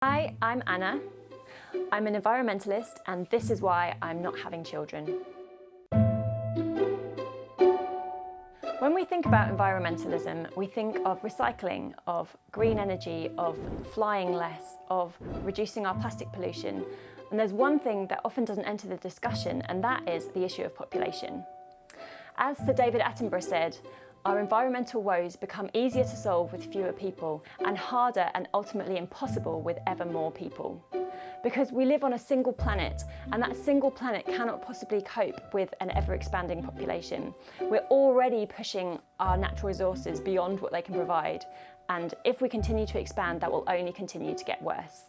Hi, I'm Anna. I'm an environmentalist, and this is why I'm not having children. When we think about environmentalism, we think of recycling, of green energy, of flying less, of reducing our plastic pollution. And there's one thing that often doesn't enter the discussion, and that is the issue of population. As Sir David Attenborough said, our environmental woes become easier to solve with fewer people and harder and ultimately impossible with ever more people. Because we live on a single planet, and that single planet cannot possibly cope with an ever-expanding population. We're already pushing our natural resources beyond what they can provide, and if we continue to expand, that will only continue to get worse.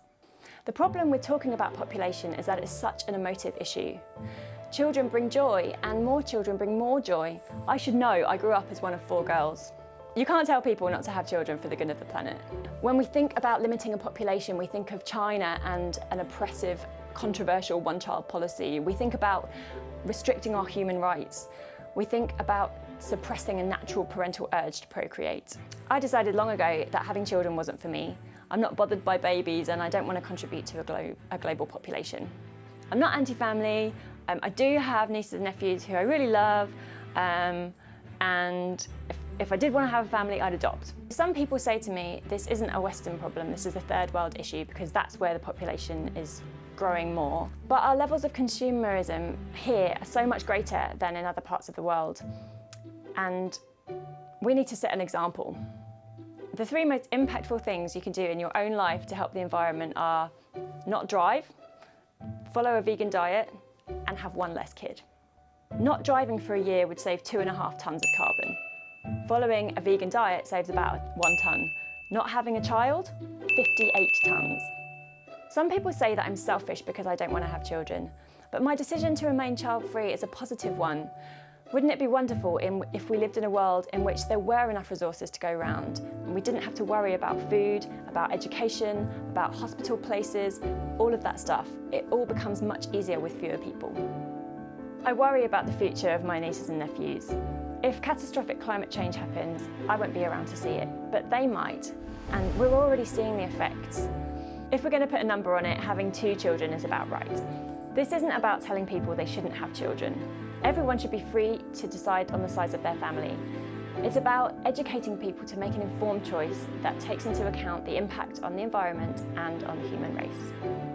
The problem with talking about population is that it's such an emotive issue. Children bring joy, and more children bring more joy. I should know, I grew up as one of 4 girls. You can't tell people not to have children for the good of the planet. When we think about limiting a population, we think of China and an oppressive, controversial one-child policy. We think about restricting our human rights. We think about suppressing a natural parental urge to procreate. I decided long ago that having children wasn't for me. I'm not bothered by babies, and I don't want to contribute to a global population. I'm not anti-family. I do have nieces and nephews who I really love, and if I did want to have a family, I'd adopt. Some people say to me, this isn't a Western problem, this is a third world issue because that's where the population is growing more. But our levels of consumerism here are so much greater than in other parts of the world, and we need to set an example. The 3 most impactful things you can do in your own life to help the environment are not drive, follow a vegan diet, and have 1 less kid. Not driving for a year would save 2.5 tons of carbon. Following a vegan diet saves about 1 ton. Not having a child, 58 tons. Some people say that I'm selfish because I don't want to have children, but my decision to remain child-free is a positive one. Wouldn't it be wonderful if we lived in a world in which there were enough resources to go round, and we didn't have to worry about food, about education, about hospital places, all of that stuff. It all becomes much easier with fewer people. I worry about the future of my nieces and nephews. If catastrophic climate change happens, I won't be around to see it, but they might, and we're already seeing the effects. If we're going to put a number on it, having 2 children is about right. This isn't about telling people they shouldn't have children. Everyone should be free to decide on the size of their family. It's about educating people to make an informed choice that takes into account the impact on the environment and on the human race.